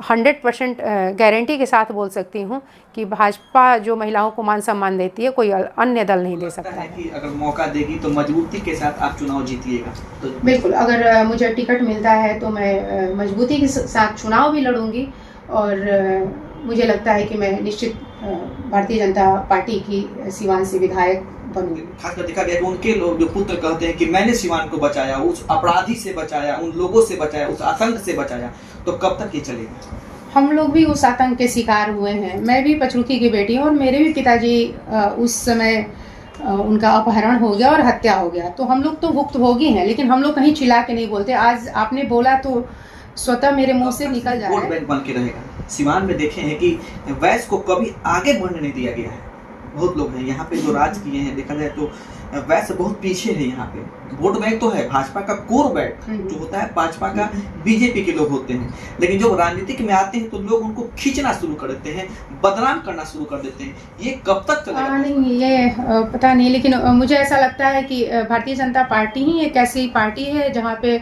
100% guarantee के साथ बोल सकती हूँ कि भाजपा जो महिलाओं को मान सम्मान देती है कोई अन्य दल नहीं दे सकता है। कि अगर मौका देगी तो मजबूती के साथ आप चुनाव जीतिएगा। तो बिल्कुल, अगर मुझे टिकट मिलता है तो मैं मजबूती के साथ चुनाव भी लड़ूंगी और मुझे लगता है कि मैं निश्चित भारतीय जनता पार्टी की सिवान से विधायक बनूंगी। खासकर देखा गया कि उनके लोग जो पुत्र कहते हैं कि मैंने सिवान को बचाया, उस अपराधी से बचाया, उन लोगों से बचाया, उस आतंक से बचाया, तो कब तक ये चलेगा? हम लोग भी उस आतंक के शिकार हुए हैं। मैं भी पचरुखी की बेटी हूँ और मेरे भी पिताजी उस समय उनका अपहरण हो गया और हत्या हो गया, तो हम लोग तो भुक्तभोगी हैं, लेकिन हम लोग कहीं चिल्ला के नहीं बोलते। आज आपने बोला तो स्वतः मेरे मुंह से निकल जा रहा है। वोट बैंक बन के रहेगा। सिवान में देखे हैं कि वैश्य को कभी आगे बढ़ने नहीं दिया गया है। बहुत लोग हैं यहाँ पे जो राज किए हैं, देखा जाए तो वैश्य बहुत पीछे है यहाँ पे। वोट बैंक तो है, भाजपा का कोर बैंक जो होता है, भाजपा का बीजेपी के लोग होते हैं, लेकिन जब राजनीतिक में आते हैं तो लोग उनको खींचना शुरू कर देते हैं, बदनाम करना शुरू कर देते हैं। ये कब तक चलेगा? नहीं, ये पता नहीं, लेकिन मुझे ऐसा लगता है कि भारतीय जनता पार्टी ही एक ऐसी पार्टी है जहाँ पे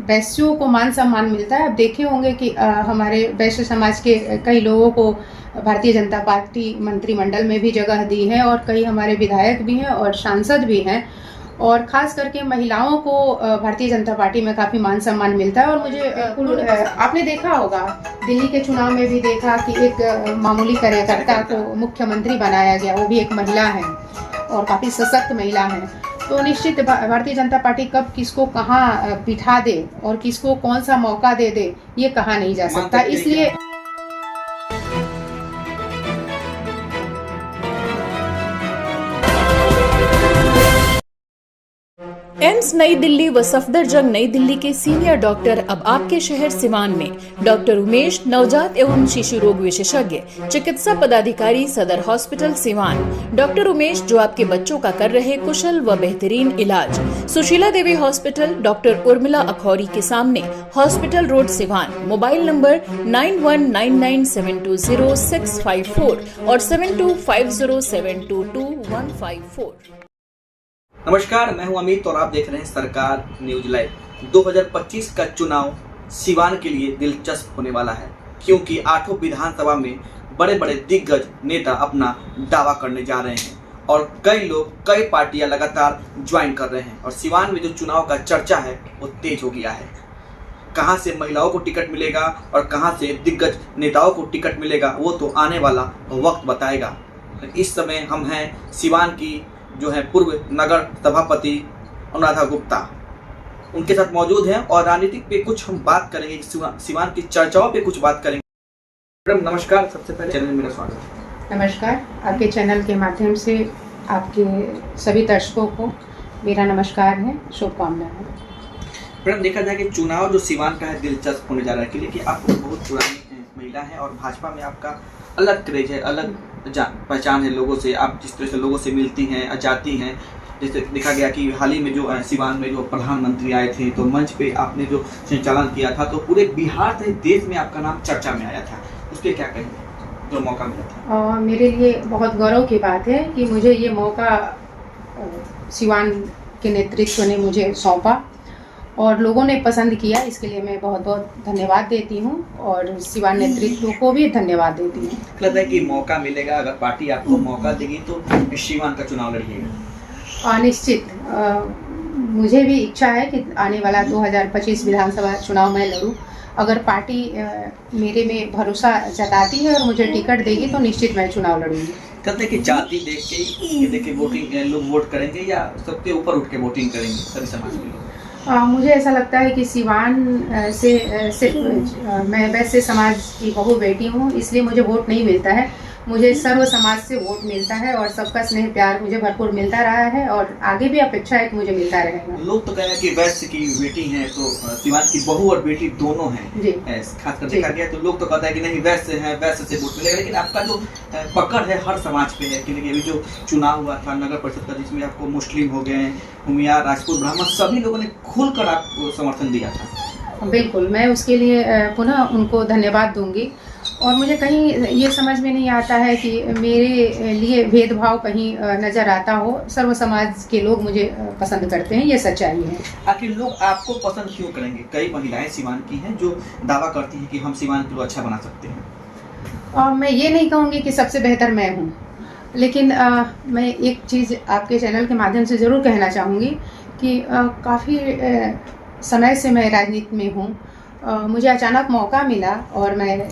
वैश्यों को मान सम्मान मिलता है। अब देखे होंगे कि हमारे वैश्य समाज के कई लोगों को भारतीय जनता पार्टी मंत्रिमंडल में भी जगह दी है और कई हमारे विधायक भी हैं और सांसद भी हैं, और खास करके महिलाओं को भारतीय जनता पार्टी में काफ़ी मान सम्मान मिलता है। और मुझे आपने देखा होगा, दिल्ली के चुनाव में भी देखा कि एक मामूली कार्यकर्ता को मुख्यमंत्री बनाया गया, वो भी एक महिला है और काफ़ी सशक्त महिला है। तो निश्चित भारतीय जनता पार्टी कब किसको कहाँ बिठा दे और किसको कौन सा मौका दे ये कहा नहीं जा सकता। इसलिए एम्स नई दिल्ली व सफदरजंग नई दिल्ली के सीनियर डॉक्टर अब आपके शहर सिवान में। डॉक्टर उमेश, नवजात एवं शिशु रोग विशेषज्ञ, चिकित्सा पदाधिकारी, सदर हॉस्पिटल सिवान। डॉक्टर उमेश जो आपके बच्चों का कर रहे कुशल व बेहतरीन इलाज। सुशीला देवी हॉस्पिटल, डॉक्टर उर्मिला अखौरी के सामने, hospital road Siwan. Mobile number 9199720654 और 7250722154। नमस्कार, मैं हूं अमित और आप देख रहे हैं सरकार न्यूज लाइव। 2025 का चुनाव सिवान के लिए दिलचस्प होने वाला है, क्योंकि 8 विधानसभा में बड़े बड़े दिग्गज नेता अपना दावा करने जा रहे हैं और कई लोग, कई पार्टियां लगातार ज्वाइन कर रहे हैं। और सिवान में जो चुनाव का चर्चा है वो तेज हो गया है। कहां से महिलाओं को टिकट मिलेगा और कहां से दिग्गज नेताओं को टिकट मिलेगा वो तो आने वाला वक्त बताएगा। इस समय हम हैं सिवान की जो है पूर्व नगर सभापति अनुराधा गुप्ता, उनके साथ मौजूद हैं और राजनीतिक पे कुछ हम बात करेंगे, सिवान की चर्चाओं पे कुछ बात करेंगे। मैडम नमस्कार, सबसे पहले चैनल में मेरा स्वागत है। नमस्कार, आपके चैनल के माध्यम से आपके सभी दर्शकों को मेरा नमस्कार है, शुभकामनाएं। मैडम देखा जाए कि चुनाव जो सिवान का है दिलचस्प होने जा रहा है, क्योंकि आप बहुत पुरानी महिला हैं और भाजपा में आपका अलग क्रेज है, अलग पहचान है लोगों से। आप जिस तरह से लोगों से मिलती हैं, जाती हैं, जैसे देखा गया कि हाल ही में जो सिवान में जो प्रधानमंत्री आए थे तो मंच पे आपने जो संचालन किया था तो पूरे बिहार से देश में आपका नाम चर्चा में आया था। उसके क्या कहेंगे जो मौका मिला था? मेरे लिए बहुत गौरव की बात है कि मुझे ये मौका सिवान के नेतृत्व ने मुझे सौंपा और लोगों ने पसंद किया। इसके लिए मैं बहुत बहुत धन्यवाद देती हूँ और सिवान नेतृत्व को भी धन्यवाद देती हूँ। लगता है कि मौका मिलेगा, अगर पार्टी आपको मौका देगी तो सिवान का चुनाव लड़िएगा? निश्चित, मुझे भी इच्छा है कि आने वाला 2025 विधानसभा चुनाव में लड़ूं। अगर पार्टी मेरे में भरोसा जताती है और मुझे टिकट देगी तो निश्चित मैं चुनाव लड़ूंगी। कहते हैं कि जाति देख के वोटिंग लोग वोट करेंगे या सबके ऊपर उठ के वोटिंग करेंगे सभी समाज के लोग? मुझे ऐसा लगता है कि सिवान से सिर्फ मैं वैसे समाज की बहू बेटी हूँ, इसलिए मुझे वोट नहीं मिलता है। मुझे सर्व समाज से वोट मिलता है और सबका स्नेह प्यार मुझे भरपूर मिलता रहा है और आगे भी अपेक्षा है कि मुझे मिलता रहेगा। लोग तो कह रहे हैं कि वैश्य की बेटी हैं तो सिवान की बहू और बेटी दोनों हैं, खासकर देखा गया तो लोग तो कहता है कि नहीं वैश्य है, वैश्य से वोट मिलेगा। लेकिन आपका जो पकड़ है हर समाज पे है, क्योंकि अभी जो चुनाव हुआ था नगर परिषद का, जिसमें आपको मुस्लिम हो गए, भूमिया, राजपूत, ब्राह्मण सभी लोगों ने खुलकर आपको समर्थन दिया था। बिल्कुल, मैं उसके लिए पुनः उनको धन्यवाद दूंगी और मुझे कहीं ये समझ में नहीं आता है कि मेरे लिए भेदभाव कहीं नज़र आता हो। सर्व समाज के लोग मुझे पसंद करते हैं, ये सच्चाई है। आखिर लोग आपको पसंद क्यों करेंगे? कई महिलाएं सीवान की हैं जो दावा करती हैं कि हम सीवान को अच्छा बना सकते हैं। और मैं ये नहीं कहूँगी कि सबसे बेहतर मैं हूँ, लेकिन मैं एक चीज़ आपके चैनल के माध्यम से ज़रूर कहना चाहूँगी कि काफ़ी समय से मैं राजनीति में हूँ। मुझे अचानक मौका मिला और मैं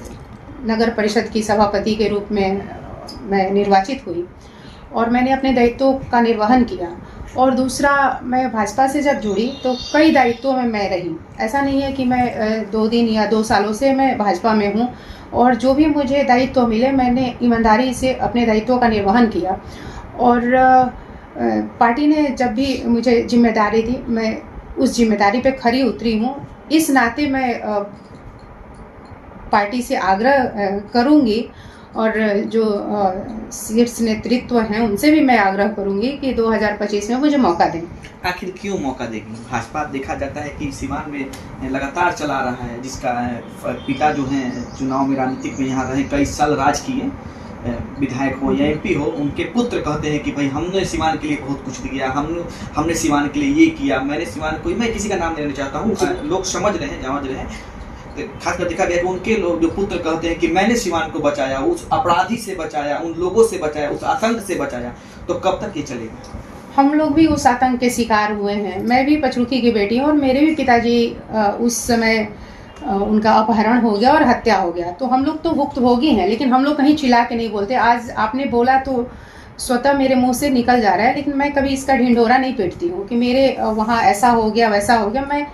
नगर परिषद की सभापति के रूप में मैं निर्वाचित हुई और मैंने अपने दायित्वों का निर्वहन किया। और दूसरा, मैं भाजपा से जब जुड़ी तो कई दायित्वों में मैं रही। ऐसा नहीं है कि मैं 2 दिन या 2 सालों से मैं भाजपा में हूँ, और जो भी मुझे दायित्व मिले मैंने ईमानदारी से अपने दायित्वों का निर्वहन किया। और पार्टी ने जब भी मुझे जिम्मेदारी दी, मैं उस जिम्मेदारी पे खरी उतरी हूँ। इस नाते मैं पार्टी से आग्रह करूँगी और जो शीर्ष नेतृत्व हैं उनसे भी मैं आग्रह करूँगी कि 2025 में मुझे मौका दें। आखिर क्यों मौका देगी? भाजपा देखा जाता है कि सीवान में लगातार चला रहा है, जिसका पिता जो हैं चुनाव में राजनीतिक में यहाँ रहे, कई साल राज किए, विधायक हो या एमपी हो, उनके पुत्र कहते हैं कि भाई हमने सीवान के लिए बहुत कुछ दिया, हमने सीवान के लिए ये किया, मैंने सीवान को, मैं किसी का नाम लेना चाहता हूँ, लोग समझ रहे हैं, खासकर देखा गया कि उनके लोग जो पुत्र कहते हैं कि मैंने सीवान को बचाया, उस अपराधी से बचाया, उन लोगों से बचाया, उस आतंक से बचाया। तो कब तक ये चलेगा? हम लोग भी उस आतंक के शिकार हुए हैं। मैं भी पचरुखी की बेटी हूँ और मेरे भी पिताजी उस समय उनका अपहरण हो गया और हत्या हो गया। तो हम लोग तो भुक्तभोगी हैं, लेकिन हम लोग कहीं चिल्ला के नहीं बोलते। आज आपने बोला तो स्वतः मेरे मुंह से निकल जा रहा है, लेकिन मैं कभी इसका ढिंढोरा नहीं पीटती हूँ कि मेरे वहाँ ऐसा हो गया वैसा हो गया। मैं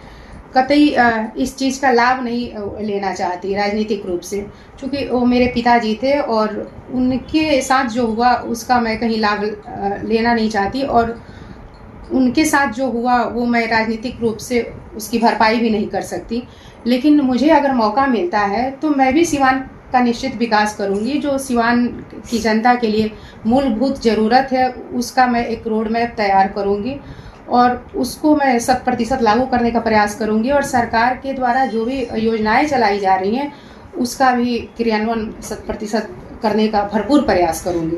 कतई इस चीज़ का लाभ नहीं लेना चाहती राजनीतिक रूप से, क्योंकि वो मेरे पिताजी थे और उनके साथ जो हुआ उसका मैं कहीं लाभ लेना नहीं चाहती, और उनके साथ जो हुआ वो मैं राजनीतिक रूप से उसकी भरपाई भी नहीं कर सकती। लेकिन मुझे अगर मौका मिलता है तो मैं भी सीवान का निश्चित विकास करूंगी। जो सीवान की जनता के लिए मूलभूत ज़रूरत है उसका मैं एक रोड मैप तैयार करूंगी और उसको मैं 100% लागू करने का प्रयास करूंगी, और सरकार के द्वारा जो भी योजनाएं चलाई जा रही हैं उसका भी क्रियान्वयन 100% करने का भरपूर प्रयास करूंगी।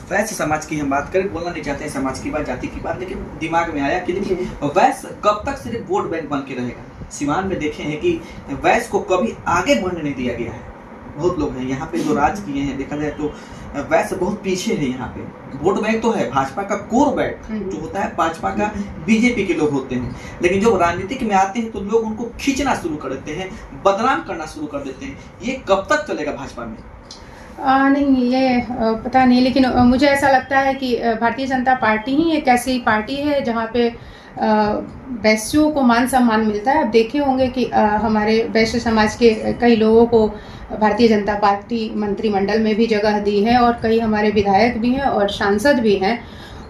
वैश्य समाज की हम बात करें, बोलना नहीं चाहते हैं समाज की बात, जाति की बात, लेकिन दिमाग में आया कि देखिए वैश्य कब तक सिर्फ वोट बैंक बन के रहेगा। सीवान में देखे हैं कि वैश्य को कभी आगे बढ़ने नहीं दिया गया है। बहुत लोग हैं यहाँ पे जो राज किए हैं, देखा जाए तो वैसे बहुत पीछे है। यहाँ पे वोट बैंक तो है, भाजपा का कोर बैंक जो होता है भाजपा का बीजेपी के लोग होते हैं, लेकिन जब राजनीतिक में आते हैं तो लोग उनको खींचना शुरू कर देते हैं, बदनाम करना शुरू कर देते हैं। ये कब तक चलेगा भाजपा में? नहीं, ये पता नहीं, लेकिन मुझे ऐसा लगता है कि भारतीय जनता पार्टी ही एक ऐसी पार्टी है जहाँ पे वैश्यों को मान सम्मान मिलता है। अब देखे होंगे कि हमारे वैश्य समाज के कई लोगों को भारतीय जनता पार्टी मंत्रिमंडल में भी जगह दी है, और कई हमारे विधायक भी हैं और सांसद भी हैं,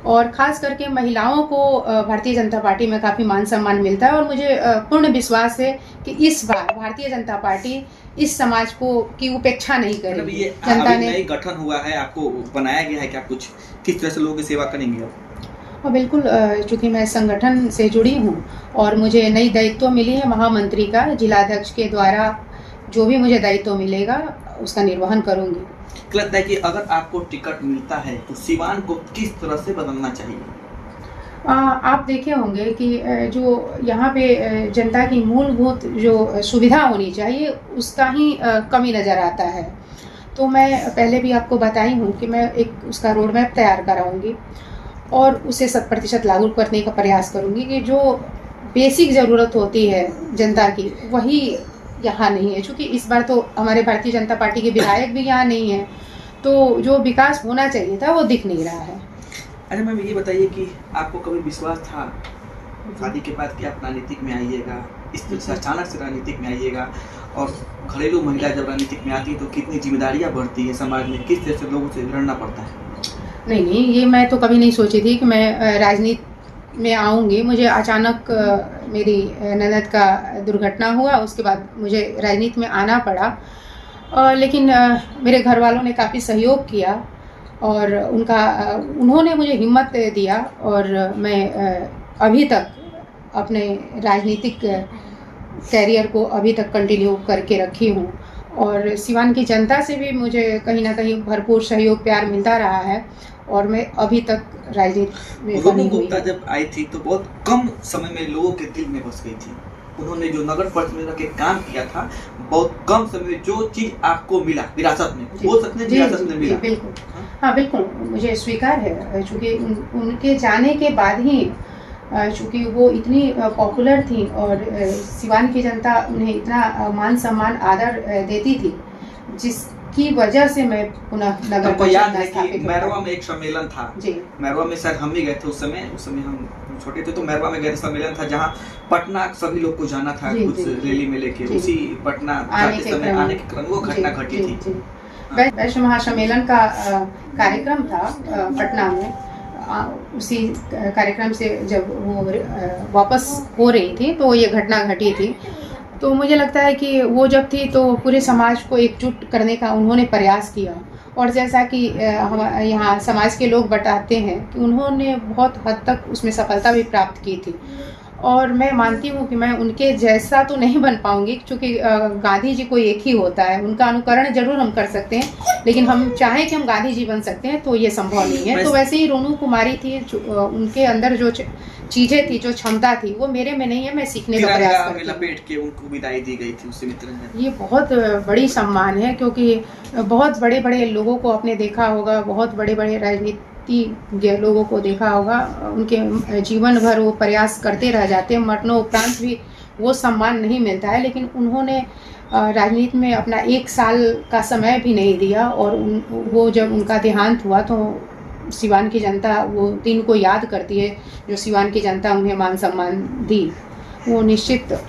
और ख़ास करके महिलाओं को भारतीय जनता पार्टी में काफ़ी मान सम्मान मिलता है। और मुझे पूर्ण विश्वास है कि इस बार भारतीय जनता पार्टी इस समाज को की उपेक्षा नहीं करेगी। ये जनता ने नई गठन हुआ है, आपको बनाया गया है कि आप कुछ किस तरह से लोगों की सेवा करेंगे? और बिल्कुल, चूँकि मैं संगठन से जुड़ी हूँ और मुझे नई दायित्व मिली है महामंत्री का, जिलाध्यक्ष के द्वारा जो भी मुझे दायित्व मिलेगा उसका निर्वहन करूँगी। लगता है कि अगर आपको टिकट मिलता है तो सीवान को किस तरह से बदलना चाहिए? आप देखे होंगे कि जो यहाँ पे जनता की मूलभूत जो सुविधा होनी चाहिए उसका ही कमी नज़र आता है। तो मैं पहले भी आपको बताई हूँ कि मैं एक उसका रोड मैप तैयार कराऊंगी और उसे 100% लागू करने का प्रयास करूंगी कि जो बेसिक ज़रूरत होती है जनता की वही यहाँ नहीं है। चूँकि इस बार तो हमारे भारतीय जनता पार्टी के विधायक भी यहाँ नहीं है, तो जो विकास होना चाहिए था वो दिख नहीं रहा है। अच्छा मैम, ये बताइए कि आपको कभी विश्वास था शादी के बाद कि आप राजनीतिक में आइएगा, इस तरह से अचानक से राजनीतिक में आइएगा, और घरेलू महिला जब राजनीतिक में आती है तो कितनी जिम्मेदारियाँ बढ़ती है समाज में, किस तरह से लोगों से लड़ना पड़ता है? नहीं, ये मैं तो कभी नहीं सोची थी कि मैं राजनीति में आऊँगी। मुझे अचानक मेरी ननद का दुर्घटना हुआ, उसके बाद मुझे राजनीति में आना पड़ा। लेकिन मेरे घर वालों ने काफ़ी सहयोग किया और उन्होंने मुझे हिम्मत दिया, और मैं अभी तक अपने राजनीतिक कैरियर को अभी तक कंटिन्यू करके रखी हूँ। और सिवान की जनता से भी मुझे कहीं ना कहीं भरपूर सहयोग प्यार मिलता रहा है और मैं अभी तक राजनीति में बनी हुई गुप्ता जब आई थी तो बहुत कम समय में लोगों के दिल में बस गई थी। उन्होंने जो नगर परिषद में के काम किया था, बहुत कम समय में जो चीज आपको मिला विरासत में, बोल सकते हैं विरासत में मिला। बिल्कुल, हाँ बिल्कुल, मुझे स्वीकार है, चूँकि उनके जाने के बाद ही चूँकि वो इतनी पॉपुलर थी और सिवान की जनता उन्हें इतना मान सम्मान आदर देती थी, जिसकी वजह से मैं पुनः नगर परिषद याद है कि मैरवा में एक सम्मेलन था जी, मैरवा में शायद हम भी गए थे उस समय हम छोटे थे, तो मैरवा में गए सम्मेलन था जहाँ पटना सभी लोग को जाना था कुछ रैली में लेके, उसी पटना आने के क्रम वो घटना घटी थी। वैश्व महासम्मेलन का कार्यक्रम था पटना में, उसी कार्यक्रम से जब वो वापस हो रही थी तो ये घटना घटी थी। तो मुझे लगता है कि वो जब थी तो पूरे समाज को एकजुट करने का उन्होंने प्रयास किया और जैसा कि हम यहाँ समाज के लोग बताते हैं कि उन्होंने बहुत हद तक उसमें सफलता भी प्राप्त की थी और मैं मानती हूँ कि मैं उनके जैसा तो नहीं बन पाऊँगी, क्योंकि गांधी जी कोई एक ही होता है, उनका अनुकरण जरूर हम कर सकते हैं, लेकिन हम चाहें कि हम गांधी जी बन सकते हैं तो ये संभव नहीं है। तो वैसे ही रोनू कुमारी थी, उनके अंदर जो चीज़ें थी, जो क्षमता थी, वो मेरे में नहीं है, मैं सीखने का प्रयास करती हूँ। लपेट के उनको विदाई दी गई थी उससे मित्र। ये बहुत बड़ी सम्मान है, क्योंकि बहुत बड़े बड़े लोगों को आपने देखा होगा, बहुत बड़े बड़े राजनीतिज्ञ लोगों को देखा होगा, उनके जीवन भर वो प्रयास करते रह जाते हैं, मरणोपरांत भी वो सम्मान नहीं मिलता है, लेकिन उन्होंने राजनीति में अपना 1 साल का समय भी नहीं दिया और वो जब उनका देहांत हुआ तो सिवान की जनता वो दिन को याद करती है, जो सिवान की जनता उन्हें मान सम्मान दी, वो निश्चित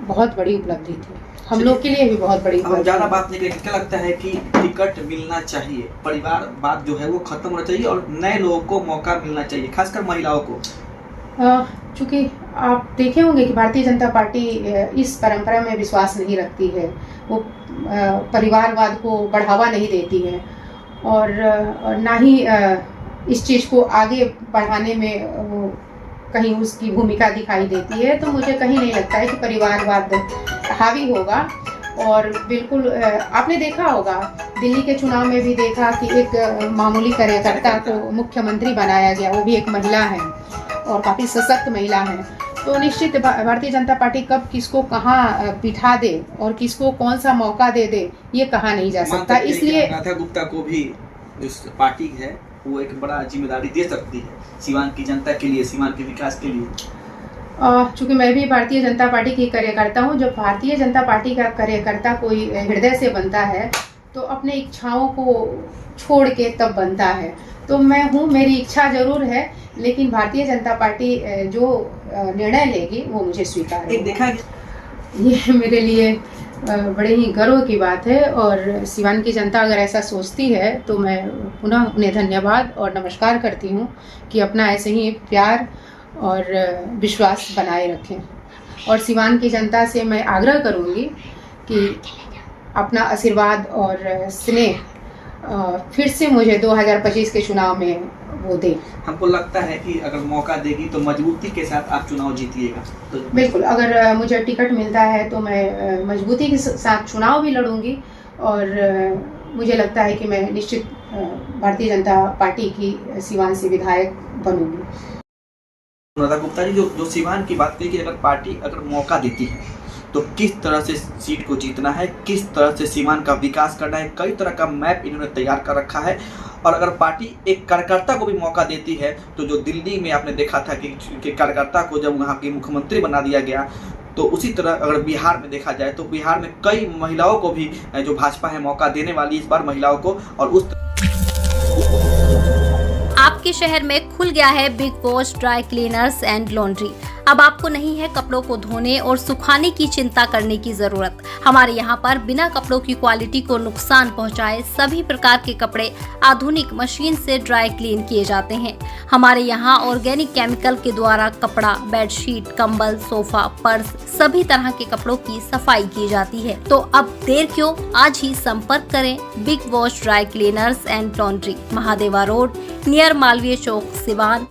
बहुत बड़ी उपलब्धि थी, हम लोग के लिए भी बहुत बड़ी। अब ज़्यादा बात नहीं करेंगे, क्या लगता है कि टिकट मिलना चाहिए, परिवार बात जो है वो खत्म होना चाहिए और नए लोगों को मौका मिलना चाहिए, खासकर महिलाओं को? चूँकि आप देखे होंगे कि भारतीय जनता पार्टी इस परंपरा में विश्वास नहीं रखती है, वो परिवारवाद को बढ़ावा नहीं देती है और ना ही इस चीज़ को आगे बढ़ाने में वो कहीं उसकी भूमिका दिखाई देती है। तो मुझे कहीं नहीं लगता है कि परिवारवाद हावी होगा और बिल्कुल आपने देखा होगा दिल्ली के चुनाव में भी देखा कि एक मामूली कार्यकर्ता को मुख्यमंत्री बनाया गया, वो भी एक महिला है और काफ़ी सशक्त महिला है। तो निश्चित भारतीय जनता पार्टी कब किसको कहाँ बिठा दे और किसको कौन सा मौका दे दे ये कहा नहीं जा सकता, इसलिए राधा गुप्ता को भी जो पार्टी है वो एक बड़ा जिम्मेदारी दे सकती है सिवान की जनता के लिए, सिवान के विकास के लिए। चूँकि मैं भी भारतीय जनता पार्टी की कार्यकर्ता हूँ, जब भारतीय जनता पार्टी का कार्यकर्ता कोई हृदय से बनता है तो अपने इच्छाओं को छोड़ के तब बनता है। तो मैं हूँ, मेरी इच्छा जरूर है, लेकिन भारतीय जनता पार्टी जो निर्णय लेगी वो मुझे स्वीकार है। देखा ये मेरे लिए बड़े ही गर्व की बात है और सिवान की जनता अगर ऐसा सोचती है तो मैं पुनः उन्हें धन्यवाद और नमस्कार करती हूँ कि अपना ऐसे ही प्यार और विश्वास बनाए रखें। और सिवान की जनता से मैं आग्रह करूँगी कि अपना आशीर्वाद और स्नेह फिर से मुझे 2025 के चुनाव में वो दे। हमको लगता है कि अगर मौका देगी तो मजबूती के साथ आप चुनाव जीतिएगा। तो बिल्कुल, अगर मुझे टिकट मिलता है तो मैं मजबूती के साथ चुनाव भी लड़ूंगी और मुझे लगता है कि मैं निश्चित भारतीय जनता पार्टी की सिवान से विधायक बनूंगी। राधा गुप्ता जी जो सिवान की बात की कि अगर पार्टी अगर मौका देती है तो किस तरह से सीट को जीतना है, किस तरह से सिवान का विकास करना है, कई तरह का मैप इन्होंने तैयार कर रखा है। और अगर पार्टी एक कार्यकर्ता को भी मौका देती है तो जो दिल्ली में आपने देखा था कि कार्यकर्ता को जब वहाँ के मुख्यमंत्री बना दिया गया, तो उसी तरह अगर बिहार में देखा जाए तो बिहार में कई महिलाओं को भी जो भाजपा है मौका देने वाली इस बार महिलाओं को। और उस आपके शहर में खुल गया है big wash dry cleaners and laundry. अब आपको नहीं है कपड़ों को धोने और सुखाने की चिंता करने की जरूरत। हमारे यहाँ पर बिना कपड़ों की क्वालिटी को नुकसान पहुँचाए सभी प्रकार के कपड़े आधुनिक मशीन से ड्राई क्लीन किए जाते हैं। हमारे यहाँ ऑर्गेनिक केमिकल के द्वारा कपड़ा, बेडशीट, कंबल, सोफा, पर्स सभी तरह के कपड़ों की सफाई की जाती है। तो अब देर क्यों, आज ही संपर्क करें big wash dry cleaners and laundry, Mahadeva road, near Malviya Chowk, Siwan.